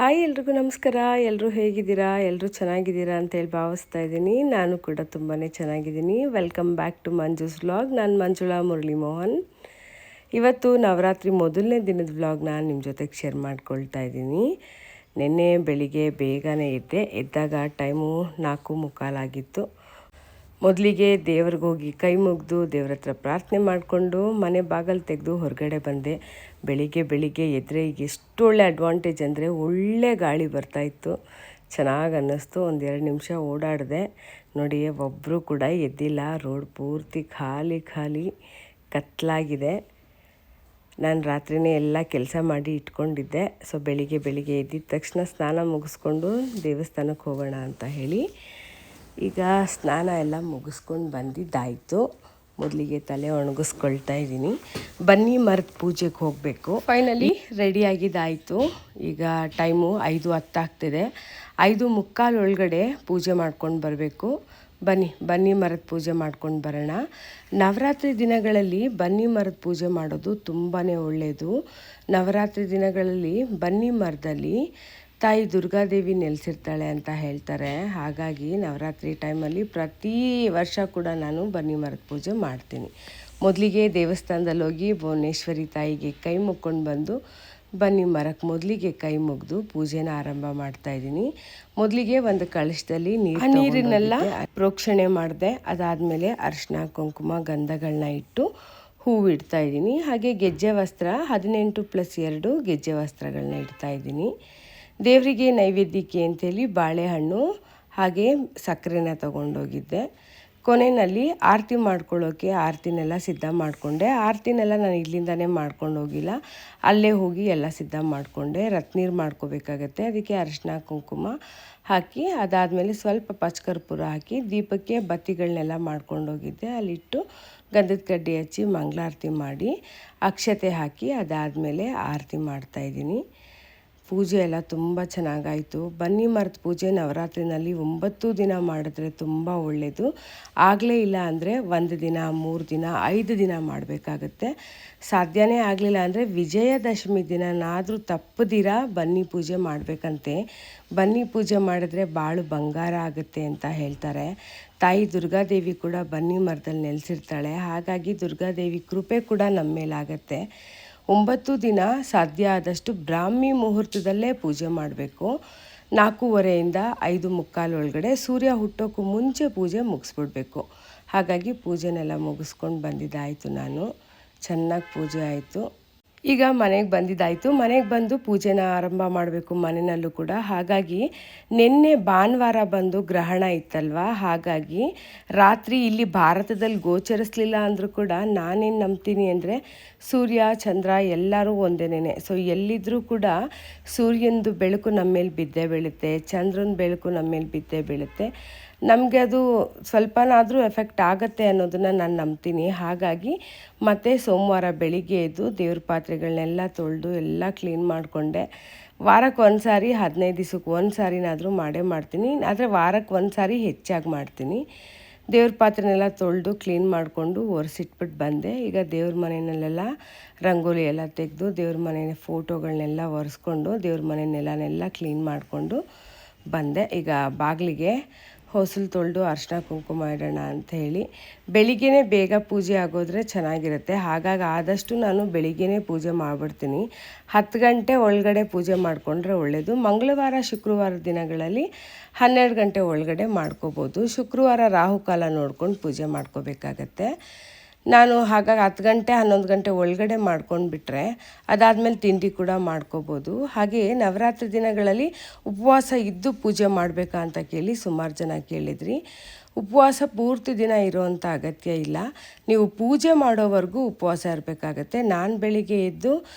Hi ಎಲ್ರಿಗೂ ನಮಸ್ಕಾರ. ಎಲ್ಲರೂ ಹೇಗಿದ್ದೀರಾ? ಎಲ್ಲರೂ ಚೆನ್ನಾಗಿದ್ದೀರಾ ಅಂತೇಳಿ ಭಾವಿಸ್ತಾ ಇದ್ದೀನಿ. ನಾನು ಕೂಡ ತುಂಬಾ ಚೆನ್ನಾಗಿದ್ದೀನಿ. Welcome back to Manju's vlog. ನಾನು ಮಂಜುಳಾ ಮುರಳಿ ಮೋಹನ್. ಇವತ್ತು ನವರಾತ್ರಿ ಮೊದಲನೇ ದಿನದ ವ್ಲಾಗ್ ನಾನು ನಿಮ್ಮ ಜೊತೆಗೆ ಶೇರ್ ಮಾಡ್ಕೊಳ್ತಾ ಇದ್ದೀನಿ. ನಿನ್ನೆ ಬೆಳಿಗ್ಗೆ ಬೇಗನೆ ಎದ್ದಾಗ ಟೈಮು 4:45 ಆಗಿತ್ತು. ಮೊದಲಿಗೆ ದೇವ್ರಿಗೆ ಹೋಗಿ ಕೈ ಮುಗಿದು ದೇವ್ರ ಹತ್ರ ಪ್ರಾರ್ಥನೆ ಮಾಡಿಕೊಂಡು ಮನೆ ಬಾಗಿಲು ತೆಗೆದು ಹೊರಗಡೆ ಬಂದೆ. ಬೆಳಿಗ್ಗೆ ಎದ್ದರೆ ಈಗ ಎಷ್ಟು ಒಳ್ಳೆ ಅಡ್ವಾಂಟೇಜ್ ಅಂದರೆ ಒಳ್ಳೆ ಗಾಳಿ ಬರ್ತಾಯಿತ್ತು. ಚೆನ್ನಾಗಿ ಅನ್ನಿಸ್ತು. 1-2 ನಿಮಿಷ ಓಡಾಡಿದೆ. ನೋಡಿ, ಒಬ್ಬರು ಕೂಡ ಎದ್ದಿಲ್ಲ. ರೋಡ್ ಪೂರ್ತಿ ಖಾಲಿ ಕತ್ತಲಾಗಿದೆ. ನಾನು ರಾತ್ರಿಯೇ ಎಲ್ಲ ಕೆಲಸ ಮಾಡಿ ಇಟ್ಕೊಂಡಿದ್ದೆ. ಸೊ ಬೆಳಿಗ್ಗೆ ಎದ್ದಿದ ತಕ್ಷಣ ಸ್ನಾನ ಮುಗಿಸ್ಕೊಂಡು ದೇವಸ್ಥಾನಕ್ಕೆ ಹೋಗೋಣ ಅಂತ ಹೇಳಿ ಈಗ ಸ್ನಾನ ಎಲ್ಲ ಮುಗಿಸ್ಕೊಂಡು ಬಂದಿದ್ದಾಯಿತು. ಮೊದಲಿಗೆ ತಲೆ ಒಣಗಿಸ್ಕೊಳ್ತಾ ಇದ್ದೀನಿ. ಬನ್ನಿ ಮರದ ಪೂಜೆಗೆ ಹೋಗಬೇಕು. ಫೈನಲಿ ರೆಡಿಯಾಗಿದ್ದಾಯಿತು. ಈಗ ಟೈಮು 5:10 ಆಗ್ತಿದೆ. 5:45 ಒಳಗಡೆ ಪೂಜೆ ಮಾಡ್ಕೊಂಡು ಬರಬೇಕು. ಬನ್ನಿ ಮರದ ಪೂಜೆ ಮಾಡ್ಕೊಂಡು ಬರೋಣ. ನವರಾತ್ರಿ ದಿನಗಳಲ್ಲಿ ಬನ್ನಿ ಮರದ ಪೂಜೆ ಮಾಡೋದು ತುಂಬಾ ಒಳ್ಳೆಯದು. ನವರಾತ್ರಿ ದಿನಗಳಲ್ಲಿ ಬನ್ನಿ ಮರದಲ್ಲಿ ತಾಯಿ ದುರ್ಗಾದೇವಿ ನೆಲೆಸಿರ್ತಾಳೆ ಅಂತ ಹೇಳ್ತಾರೆ. ಹಾಗಾಗಿ ನವರಾತ್ರಿ ಟೈಮಲ್ಲಿ ಪ್ರತಿ ವರ್ಷ ಕೂಡ ನಾನು ಬನ್ನಿ ಮರದ ಪೂಜೆ ಮಾಡ್ತೀನಿ. ಮೊದಲಿಗೆ ದೇವಸ್ಥಾನದಲ್ಲಿ ಹೋಗಿ ಭುವನೇಶ್ವರಿ ತಾಯಿಗೆ ಕೈ ಮುಕ್ಕೊಂಡು ಬಂದು ಬನ್ನಿ ಮರಕ್ಕೆ ಮೊದಲಿಗೆ ಕೈ ಮುಗಿದು ಪೂಜೆನ ಆರಂಭ ಮಾಡ್ತಾಯಿದ್ದೀನಿ. ಮೊದಲಿಗೆ ಒಂದು ಕಳಶದಲ್ಲಿ ನೀರಿನೆಲ್ಲ ಪ್ರೋಕ್ಷಣೆ ಮಾಡಿದೆ. ಅದಾದಮೇಲೆ ಅರಿಶಿನ ಕುಂಕುಮ ಗಂಧಗಳನ್ನ ಇಟ್ಟು ಹೂವು ಇಡ್ತಾಯಿದ್ದೀನಿ. ಹಾಗೆ ಗೆಜ್ಜೆ ವಸ್ತ್ರ 18+2 ಗೆಜ್ಜೆ ವಸ್ತ್ರಗಳನ್ನ ಇಡ್ತಾಯಿದ್ದೀನಿ. ದೇವರಿಗೆ ನೈವೇದ್ಯಕ್ಕೆ ಅಂತೇಳಿ ಬಾಳೆಹಣ್ಣು ಹಾಗೆ ಸಕ್ಕರೆನ ತೊಗೊಂಡೋಗಿದ್ದೆ. ಕೊನೆಯಲ್ಲಿ ಆರತಿ ಮಾಡ್ಕೊಳ್ಳೋಕ್ಕೆ ಆರತಿನೆಲ್ಲ ಸಿದ್ಧ ಮಾಡಿಕೊಂಡೆ. ಆರತಿನೆಲ್ಲ ನಾನು ಇಲ್ಲಿಂದನೇ ಮಾಡ್ಕೊಂಡು ಹೋಗಿಲ್ಲ, ಅಲ್ಲೇ ಹೋಗಿ ಎಲ್ಲ ಸಿದ್ಧ ಮಾಡಿಕೊಂಡೆ. ರತ್ನೀರು ಮಾಡ್ಕೋಬೇಕಾಗತ್ತೆ. ಅದಕ್ಕೆ ಅರಿಶಿನ ಕುಂಕುಮ ಹಾಕಿ ಅದಾದಮೇಲೆ ಸ್ವಲ್ಪ ಪಚ್ಕರ್ಪೂರ ಹಾಕಿ ದೀಪಕ್ಕೆ ಬತ್ತಿಗಳನ್ನೆಲ್ಲ ಮಾಡ್ಕೊಂಡೋಗಿದ್ದೆ. ಅಲ್ಲಿಟ್ಟು ಗಂಧದ ಕಡ್ಡಿ ಹಚ್ಚಿ ಮಂಗಳಾರತಿ ಮಾಡಿ ಅಕ್ಷತೆ ಹಾಕಿ ಅದಾದಮೇಲೆ ಆರತಿ ಮಾಡ್ತಾಯಿದ್ದೀನಿ. ಪೂಜೆ ಎಲ್ಲ ತುಂಬ ಚೆನ್ನಾಗಾಯಿತು. ಬನ್ನಿ ಮರದ ಪೂಜೆ ನವರಾತ್ರಿನಲ್ಲಿ 9 ದಿನ ಮಾಡಿದ್ರೆ ತುಂಬ ಒಳ್ಳೆಯದು. ಆಗಲೇ ಇಲ್ಲ ಅಂದರೆ 1 ದಿನ 3 ದಿನ 5 ದಿನ ಮಾಡಬೇಕಾಗತ್ತೆ. ಸಾಧ್ಯನೇ ಆಗಲಿಲ್ಲ ಅಂದರೆ ವಿಜಯದಶಮಿ ದಿನನಾದರೂ ತಪ್ಪದಿರ ಬನ್ನಿ ಪೂಜೆ ಮಾಡಬೇಕಂತೆ. ಬನ್ನಿ ಪೂಜೆ ಮಾಡಿದ್ರೆ ಬಾಳು ಬಂಗಾರ ಆಗುತ್ತೆ ಅಂತ ಹೇಳ್ತಾರೆ. ತಾಯಿ ದುರ್ಗಾದೇವಿ ಕೂಡ ಬನ್ನಿ ಮರದಲ್ಲಿ ನೆಲೆಸಿರ್ತಾಳೆ. ಹಾಗಾಗಿ ದುರ್ಗಾದೇವಿ ಕೃಪೆ ಕೂಡ ನಮ್ಮ ಮೇಲಾಗತ್ತೆ. 9 ದಿನ ಸಾಧ್ಯ ಆದಷ್ಟು ಬ್ರಾಹ್ಮಿ ಮುಹೂರ್ತದಲ್ಲೇ ಪೂಜೆ ಮಾಡಬೇಕು. 4:15 5:45 ಒಳಗಡೆ ಸೂರ್ಯ ಹುಟ್ಟೋಕ್ಕೂ ಮುಂಚೆ ಪೂಜೆ ಮುಗಿಸ್ಬಿಡ್ಬೇಕು. ಹಾಗಾಗಿ ಪೂಜೆನೆಲ್ಲ ಮುಗಿಸ್ಕೊಂಡು ಬಂದಿದ್ದಾಯಿತು. ನಾನು ಚೆನ್ನಾಗಿ ಪೂಜೆ ಆಯಿತು. ಈಗ ಮನೆಗೆ ಬಂದಿದ್ದಾಯಿತು. ಮನೆಗೆ ಬಂದು ಪೂಜೆನ ಆರಂಭ ಮಾಡಬೇಕು ಮನೆಯಲ್ಲೂ ಕೂಡ. ಹಾಗಾಗಿ ನಿನ್ನೆ ಭಾನುವಾರ ಬಂದು ಗ್ರಹಣ ಇತ್ತಲ್ವ, ಹಾಗಾಗಿ ರಾತ್ರಿ ಇಲ್ಲಿ ಭಾರತದಲ್ಲಿ ಗೋಚರಿಸಲಿಲ್ಲ ಅಂದರೂ ಕೂಡ ನಾನೇನು ನಂಬ್ತೀನಿ ಅಂದರೆ ಸೂರ್ಯ ಚಂದ್ರ ಎಲ್ಲರೂ ಒಂದೇನೇ. ಸೊ ಎಲ್ಲಿದ್ದರೂ ಕೂಡ ಸೂರ್ಯನದು ಬೆಳಕು ನಮ್ಮ ಮೇಲೆ ಬಿದ್ದೇ ಬೀಳುತ್ತೆ, ಚಂದ್ರನ ಬೆಳಕು ನಮ್ಮ ಮೇಲೆ ಬಿದ್ದೇ ಬೀಳುತ್ತೆ. ನಮಗೆ ಅದು ಸ್ವಲ್ಪನಾದರೂ ಎಫೆಕ್ಟ್ ಆಗುತ್ತೆ ಅನ್ನೋದನ್ನು ನಾನು ನಂಬ್ತೀನಿ. ಹಾಗಾಗಿ ಮತ್ತೆ ಸೋಮವಾರ ಬೆಳಿಗ್ಗೆ ಎದ್ದು ದೇವ್ರ ಪಾತ್ರೆಗಳನ್ನೆಲ್ಲ ತೊಳೆದು ಎಲ್ಲ ಕ್ಲೀನ್ ಮಾಡಿಕೊಂಡೆ. ವಾರಕ್ಕೆ 1 ಸಾರಿ 15 ದಿವಸಕ್ಕೆ 1 ಸಾರಿನಾದರೂ ಮಾಡೇ ಮಾಡ್ತೀನಿ. ಆದರೆ ವಾರಕ್ಕೆ 1 ಸಾರಿ ಹೆಚ್ಚಾಗಿ ಮಾಡ್ತೀನಿ. ದೇವ್ರ ಪಾತ್ರೆನೆಲ್ಲ ತೊಳೆದು ಕ್ಲೀನ್ ಮಾಡಿಕೊಂಡು ಒರೆಸಿಟ್ಬಿಟ್ಟು ಬಂದೆ. ಈಗ ದೇವ್ರ ಮನೆಯಲ್ಲೆಲ್ಲ ರಂಗೋಲಿ ಎಲ್ಲ ತೆಗೆದು ದೇವ್ರ ಮನೆ ಫೋಟೋಗಳನ್ನೆಲ್ಲ ಒರೆಸ್ಕೊಂಡು ದೇವ್ರ ಮನೆ ನೆಲನೆಲ್ಲ ಕ್ಲೀನ್ ಮಾಡಿಕೊಂಡು ಬಂದೆ. ಈಗ ಬಾಗಿಲಿಗೆ ಹೊಸಲು ತೊಳೆದು ಅರಿಶಿನ ಕುಂಕುಮ ಇಡೋಣ ಅಂಥೇಳಿ. ಬೆಳಿಗ್ಗೆನೇ ಬೇಗ ಪೂಜೆ ಆಗೋದ್ರೆ ಚೆನ್ನಾಗಿರುತ್ತೆ. ಹಾಗಾಗಿ ಆದಷ್ಟು ನಾನು ಬೆಳಿಗ್ಗೆನೇ ಪೂಜೆ ಮಾಡಿಬಿಡ್ತೀನಿ. 10 ಗಂಟೆ ಒಳಗಡೆ ಪೂಜೆ ಮಾಡಿಕೊಂಡ್ರೆ ಒಳ್ಳೆಯದು. ಮಂಗಳವಾರ ಶುಕ್ರವಾರ ದಿನಗಳಲ್ಲಿ 12 ಗಂಟೆ ಒಳಗಡೆ ಮಾಡ್ಕೋಬೋದು. ಶುಕ್ರವಾರ ರಾಹುಕಾಲ ನೋಡ್ಕೊಂಡು ಪೂಜೆ ಮಾಡ್ಕೋಬೇಕಾಗತ್ತೆ. ನಾನು ಹಾಗಾಗಿ 10 ಗಂಟೆ 11 ಗಂಟೆ ಒಳಗಡೆ ಮಾಡ್ಕೊಂಡು ಬಿಟ್ಟರೆ ಅದಾದಮೇಲೆ ತಿಂಡಿ ಕೂಡ ಮಾಡ್ಕೋಬೋದು. ಹಾಗೆಯೇ ನವರಾತ್ರಿ ದಿನಗಳಲ್ಲಿ ಉಪವಾಸ ಇದ್ದು ಪೂಜೆ ಮಾಡಬೇಕಾ ಅಂತ ಕೇಳಿ ಸುಮಾರು ಜನ ಕೇಳಿದ್ರಿ. ಉಪವಾಸ ಪೂರ್ತಿ ದಿನ ಇರೋವಂಥ ಅಗತ್ಯ ಇಲ್ಲ. ನೀವು ಪೂಜೆ ಮಾಡೋವರೆಗೂ ಉಪವಾಸ ಇರಬೇಕಾಗತ್ತೆ. ನಾನು ಬೆಳಿಗ್ಗೆ ಎದ್ದು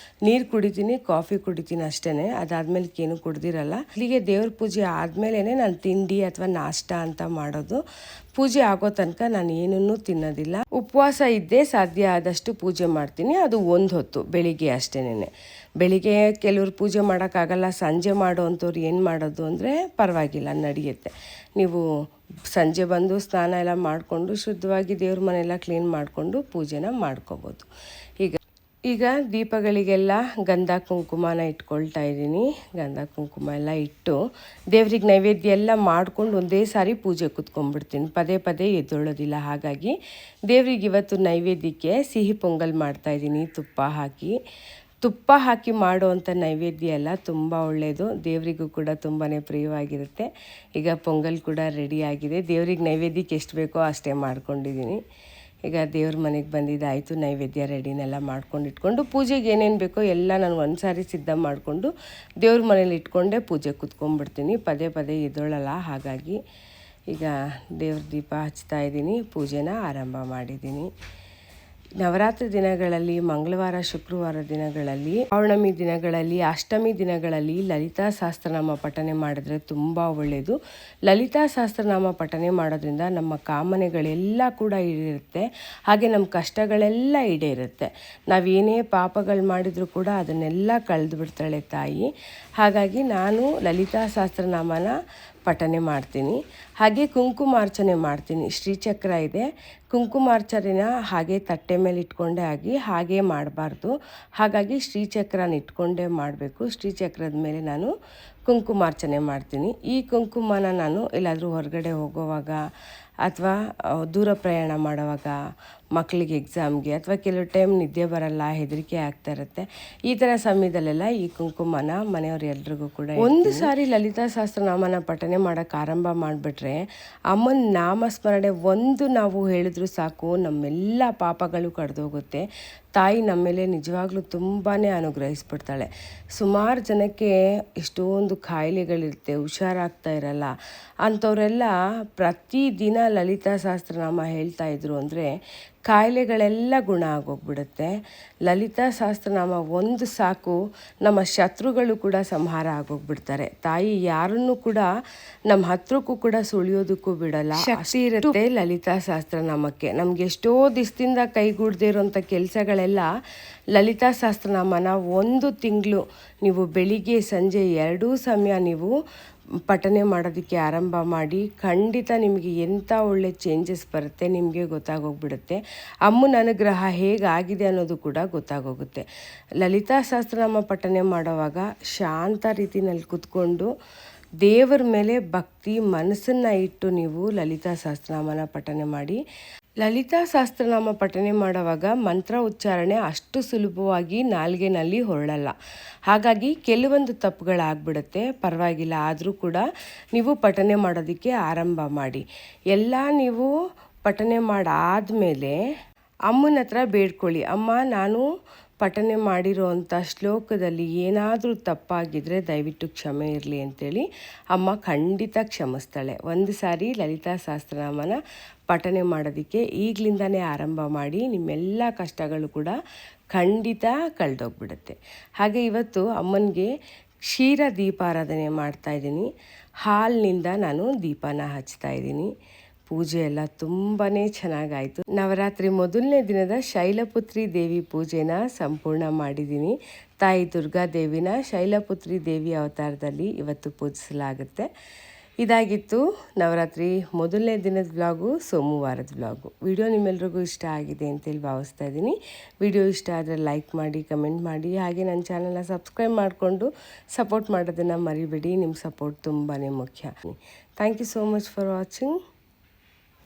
ನೀರು ಕುಡಿತೀನಿ, ಕಾಫಿ ಕುಡಿತೀನಿ ಅಷ್ಟೇ. ಅದಾದಮೇಲೆ ಏನು ಕುಡ್ದಿರಲ್ಲ. ಇಲ್ಲಿಗೆ ದೇವ್ರ ಪೂಜೆ ಆದಮೇಲೆ ನಾನು ತಿಂಡಿ ಅಥವಾ ನಾಷ್ಟ ಅಂತ ಮಾಡೋದು. ಪೂಜೆ ಆಗೋ ತನಕ ನಾನು ಏನನ್ನೂ ತಿನ್ನೋದಿಲ್ಲ. ಉಪವಾಸ ಇದ್ದೇ ಸಾಧ್ಯ ಆದಷ್ಟು ಪೂಜೆ ಮಾಡ್ತೀನಿ. ಅದು 1 ಹೊತ್ತು ಬೆಳಿಗ್ಗೆ ಅಷ್ಟೇನೆ. ಬೆಳಿಗ್ಗೆ ಕೆಲವ್ರು ಪೂಜೆ ಮಾಡೋಕ್ಕಾಗಲ್ಲ, ಸಂಜೆ ಮಾಡೋವಂಥವ್ರು ಏನು ಮಾಡೋದು ಅಂದರೆ ಪರವಾಗಿಲ್ಲ, ನಡೆಯುತ್ತೆ. ನೀವು ಸಂಜೆ ಬಂದು ಸ್ನಾನ ಎಲ್ಲ ಮಾಡಿಕೊಂಡು ಶುದ್ಧವಾಗಿ ದೇವ್ರ ಮನೆಯೆಲ್ಲ ಕ್ಲೀನ್ ಮಾಡಿಕೊಂಡು ಪೂಜೆನ ಮಾಡ್ಕೋಬೋದು. ಈಗ ದೀಪಗಳಿಗೆಲ್ಲ ಗಂಧ ಕುಂಕುಮನ ಇಟ್ಕೊಳ್ತಾ ಇದ್ದೀನಿ. ಗಂಧ ಕುಂಕುಮ ಎಲ್ಲ ಇಟ್ಟು ದೇವ್ರಿಗೆ ನೈವೇದ್ಯ ಎಲ್ಲ ಮಾಡ್ಕೊಂಡು ಒಂದೇ ಸಾರಿ ಪೂಜೆ ಕೂತ್ಕೊಂಡ್ಬಿಡ್ತೀನಿ. ಪದೇ ಪದೇ ಎದ್ದೊಳ್ಳೋದಿಲ್ಲ. ಹಾಗಾಗಿ ದೇವ್ರಿಗೆ ಇವತ್ತು ನೈವೇದ್ಯಕ್ಕೆ ಸಿಹಿ ಪೊಂಗಲ್ ಮಾಡ್ತಾಯಿದ್ದೀನಿ. ತುಪ್ಪ ಹಾಕಿ ಮಾಡುವಂಥ ನೈವೇದ್ಯ ಎಲ್ಲ ತುಂಬ ಒಳ್ಳೆಯದು. ದೇವರಿಗೂ ಕೂಡ ತುಂಬಾ ಪ್ರಿಯವಾಗಿರುತ್ತೆ. ಈಗ ಪೊಂಗಲ್ ಕೂಡ ರೆಡಿಯಾಗಿದೆ. ದೇವ್ರಿಗೆ ನೈವೇದ್ಯಕ್ಕೆ ಎಷ್ಟು ಬೇಕೋ ಅಷ್ಟೇ ಮಾಡ್ಕೊಂಡಿದ್ದೀನಿ. ಈಗ ದೇವ್ರ ಮನೆಗೆ ಬಂದಿದ್ದಾಯಿತು. ನೈವೇದ್ಯ ರೆಡಿನೆಲ್ಲ ಮಾಡ್ಕೊಂಡು ಇಟ್ಕೊಂಡು ಪೂಜೆಗೆ ಏನೇನು ಬೇಕೋ ಎಲ್ಲ ನಾನು ಒಂದು ಸಾರಿ ಸಿದ್ಧ ಮಾಡಿಕೊಂಡು ದೇವ್ರ ಮನೇಲಿ ಇಟ್ಕೊಂಡೇ ಪೂಜೆ ಕೂತ್ಕೊಂಡ್ಬಿಡ್ತೀನಿ. ಪದೇ ಪದೇ ಎದ್ದೊಳ್ಳಲ್ಲ. ಹಾಗಾಗಿ ಈಗ ದೇವ್ರ ದೀಪ ಹಚ್ತಾ ಇದ್ದೀನಿ. ಪೂಜೆನ ಆರಂಭ ಮಾಡಿದ್ದೀನಿ. ನವರಾತ್ರಿ ದಿನಗಳಲ್ಲಿ, ಮಂಗಳವಾರ ಶುಕ್ರವಾರ ದಿನಗಳಲ್ಲಿ, ಪೌರ್ಣಮಿ ದಿನಗಳಲ್ಲಿ, ಅಷ್ಟಮಿ ದಿನಗಳಲ್ಲಿ ಲಲಿತಾ ಸಹಸ್ರನಾಮ ಪಠನೆ ಮಾಡಿದ್ರೆ ತುಂಬ ಒಳ್ಳೆಯದು. ಲಲಿತಾ ಸಹಸ್ರನಾಮ ಪಠನೆ ಮಾಡೋದ್ರಿಂದ ನಮ್ಮ ಕಾಮನೆಗಳೆಲ್ಲ ಕೂಡ ಈಡೇರುತ್ತೆ. ಹಾಗೆ ನಮ್ಮ ಕಷ್ಟಗಳೆಲ್ಲ ಈಡೇರುತ್ತೆ. ನಾವೇನೇ ಪಾಪಗಳು ಮಾಡಿದರೂ ಕೂಡ ಅದನ್ನೆಲ್ಲ ಕಳೆದು ಬಿಡ್ತಾಳೆ ತಾಯಿ. ಹಾಗಾಗಿ ನಾನು ಲಲಿತಾ ಸಹಸ್ರನಾಮನ ಪಠನೆ ಮಾಡ್ತೀನಿ. ಹಾಗೆ ಕುಂಕುಮಾರ್ಚನೆ ಮಾಡ್ತೀನಿ. ಶ್ರೀಚಕ್ರ ಇದೆ. ಕುಂಕುಮಾರ್ಚನೆನ ಹಾಗೆ ತಟ್ಟೆ ಮೇಲೆ ಇಟ್ಕೊಂಡೇ ಹಾಗೆ ಮಾಡಬಾರ್ದು. ಹಾಗಾಗಿ ಶ್ರೀಚಕ್ರನ ಇಟ್ಕೊಂಡೇ ಮಾಡಬೇಕು. ಶ್ರೀಚಕ್ರದ ಮೇಲೆ ನಾನು ಕುಂಕುಮಾರ್ಚನೆ ಮಾಡ್ತೀನಿ. ಈ ಕುಂಕುಮನ ನಾನು ಎಲ್ಲಾದರೂ ಹೊರಗಡೆ ಹೋಗೋವಾಗ ಅಥವಾ ದೂರ ಪ್ರಯಾಣ ಮಾಡೋವಾಗ, ಮಕ್ಕಳಿಗೆ ಎಕ್ಸಾಮ್ಗೆ, ಅಥವಾ ಕೆಲವು ಟೈಮ್ ನಿದ್ದೆ ಬರಲ್ಲ, ಹೆದರಿಕೆ ಆಗ್ತಾ ಇರುತ್ತೆ, ಈ ಥರ ಸಮಯದಲ್ಲೆಲ್ಲ ಈ ಕುಂಕುಮನ ಮನೆಯವ್ರು ಎಲ್ರಿಗೂ ಕೂಡ ಒಂದು ಸಾರಿ ಲಲಿತಾ ಸಹಸ್ರನಾಮನ ಪಠನೆ ಮಾಡೋಕ್ಕೆ ಆರಂಭ ಮಾಡಿಬಿಟ್ರೆ ಅಮ್ಮನ ನಾಮಸ್ಮರಣೆ ಒಂದು ನಾವು ಹೇಳಿದ್ರೂ ಸಾಕು, ನಮ್ಮೆಲ್ಲ ಪಾಪಗಳು ಕಳೆದೋಗುತ್ತೆ. ತಾಯಿ ನಮ್ಮ ಮೇಲೆ ನಿಜವಾಗ್ಲೂ ತುಂಬಾ ಅನುಗ್ರಹಿಸ್ಬಿಡ್ತಾಳೆ. ಸುಮಾರು ಜನಕ್ಕೆ ಎಷ್ಟೊಂದು ಕಾಯಿಲೆಗಳಿರುತ್ತೆ, ಹುಷಾರಾಗ್ತಾ ಇರಲ್ಲ. ಅಂಥವರೆಲ್ಲ ಪ್ರತಿದಿನ ಲಲಿತಾ ಸಹಸ್ರನಾಮ ಹೇಳ್ತಾ ಇದ್ರು ಅಂದರೆ ಕಾಯಿಲೆಗಳೆಲ್ಲ ಗುಣ ಆಗೋಗ್ಬಿಡುತ್ತೆ. ಲಲಿತಾ ಸಹಸ್ರನಾಮ ಒಂದು ಸಾಕು, ನಮ್ಮ ಶತ್ರುಗಳು ಕೂಡ ಸಂಹಾರ ಆಗೋಗ್ಬಿಡ್ತಾರೆ. ತಾಯಿ ಯಾರನ್ನು ಕೂಡ ನಮ್ಮ ಹತ್ರಕ್ಕೂ ಕೂಡ ಸುಳಿಯೋದಕ್ಕೂ ಬಿಡಲ್ಲ. ಶಕ್ತಿ ಇರುತ್ತೆ ಲಲಿತಾ ಸಹಸ್ರನಾಮಕ್ಕೆ. ನಮ್ಗೆ ಎಷ್ಟೋ ದಿವಸದಿಂದ ಕೈಗೂಡದೇ ಇರೋಂಥ ಕೆಲಸಗಳೆಲ್ಲ ಲಲಿತಾ ಸಹಸ್ರನಾಮನ 1 ತಿಂಗಳು ನೀವು ಬೆಳಿಗ್ಗೆ ಸಂಜೆ 2 ಸಮಯ ನೀವು ಪಠನೆ ಮಾಡೋದಕ್ಕೆ ಆರಂಭ ಮಾಡಿ. ಖಂಡಿತ ನಿಮಗೆ ಎಂಥ ಒಳ್ಳೆ ಚೇಂಜಸ್ ಬರುತ್ತೆ, ನಿಮಗೆ ಗೊತ್ತಾಗೋಗ್ಬಿಡುತ್ತೆ. ಅಮ್ಮನ ಅನುಗ್ರಹ ಹೇಗಾಗಿದೆ ಅನ್ನೋದು ಕೂಡ ಗೊತ್ತಾಗೋಗುತ್ತೆ. ಲಲಿತಾ ಸಹಸ್ರನಾಮ ಪಠನೆ ಮಾಡೋವಾಗ ಶಾಂತ ರೀತಿಯಲ್ಲಿ ಕೂತ್ಕೊಂಡು ದೇವರ ಮೇಲೆ ಭಕ್ತಿ ಮನಸ್ಸನ್ನು ಇಟ್ಟು ನೀವು ಲಲಿತಾ ಸಹಸ್ರನಾಮನ ಪಠನೆ ಮಾಡಿ. ಲಲಿತಾ ಸಹಸ್ರನಾಮ ಪಠನೆ ಮಾಡುವಾಗ ಮಂತ್ರ ಉಚ್ಚಾರಣೆ ಅಷ್ಟು ಸುಲಭವಾಗಿ ನಾಲ್ಗೆನಲ್ಲಿ ಹೊರಳಲ್ಲ. ಹಾಗಾಗಿ ಕೆಲವೊಂದು ತಪ್ಪುಗಳಾಗ್ಬಿಡುತ್ತೆ. ಪರವಾಗಿಲ್ಲ, ಆದರೂ ಕೂಡ ನೀವು ಪಠನೆ ಮಾಡೋದಕ್ಕೆ ಆರಂಭ ಮಾಡಿ. ಎಲ್ಲ ನೀವು ಪಠನೆ ಮಾಡಾದಮೇಲೆ ಅಮ್ಮನ ಹತ್ರ ಬೇಡ್ಕೊಳ್ಳಿ, ಅಮ್ಮ ನಾನು ಪಠನೆ ಮಾಡಿರೋವಂಥ ಶ್ಲೋಕದಲ್ಲಿ ಏನಾದರೂ ತಪ್ಪಾಗಿದ್ದರೆ ದಯವಿಟ್ಟು ಕ್ಷಮೆ ಇರಲಿ ಅಂತೇಳಿ ಅಮ್ಮ ಖಂಡಿತ ಕ್ಷಮಿಸ್ತಾಳೆ. ಒಂದು ಸಾರಿ ಲಲಿತಾ ಸಹಸ್ರನಾಮನ ಪಠನೆ ಮಾಡೋದಕ್ಕೆ ಈಗಲಿಂದನೇ ಆರಂಭ ಮಾಡಿ. ನಿಮ್ಮೆಲ್ಲ ಕಷ್ಟಗಳು ಕೂಡ ಖಂಡಿತ ಕಳೆದೋಗ್ಬಿಡುತ್ತೆ. ಹಾಗೆ ಇವತ್ತು ಅಮ್ಮನಿಗೆ ಕ್ಷೀರ ದೀಪಾರಾಧನೆ ಮಾಡ್ತಾಯಿದ್ದೀನಿ. ಹಾಲಿನಿಂದ ನಾನು ದೀಪನ ಹಚ್ತಾಯಿದ್ದೀನಿ. ಪೂಜೆ ಎಲ್ಲ ತುಂಬಾ ಚೆನ್ನಾಗಾಯಿತು. ನವರಾತ್ರಿ ಮೊದಲನೇ ದಿನದ ಶೈಲಪುತ್ರಿ ದೇವಿ ಪೂಜೆನ ಸಂಪೂರ್ಣ ಮಾಡಿದ್ದೀನಿ. ತಾಯಿ ದುರ್ಗಾದೇವಿನ ಶೈಲಪುತ್ರಿ ದೇವಿ ಅವತಾರದಲ್ಲಿ ಇವತ್ತು ಪೂಜಿಸಲಾಗುತ್ತೆ. ಇದಾಗಿತ್ತು ನವರಾತ್ರಿ ಮೊದಲನೇ ದಿನದ ವ್ಲಾಗು, ಸೋಮವಾರದ ವ್ಲಾಗು. ವಿಡಿಯೋ ನಿಮ್ಮೆಲ್ರಿಗೂ ಇಷ್ಟ ಆಗಿದೆ ಅಂತೇಳಿ ಭಾವಿಸ್ತಾ ಇದ್ದೀನಿ. ವಿಡಿಯೋ ಇಷ್ಟ ಆದರೆ ಲೈಕ್ ಮಾಡಿ, ಕಮೆಂಟ್ ಮಾಡಿ, ಹಾಗೆ ನನ್ನ ಚಾನಲ್ನ ಸಬ್ಸ್ಕ್ರೈಬ್ ಮಾಡಿಕೊಂಡು ಸಪೋರ್ಟ್ ಮಾಡೋದನ್ನು ಮರಿಬೇಡಿ. ನಿಮ್ಮ ಸಪೋರ್ಟ್ ತುಂಬಾ ಮುಖ್ಯ. Thank you so much for watching.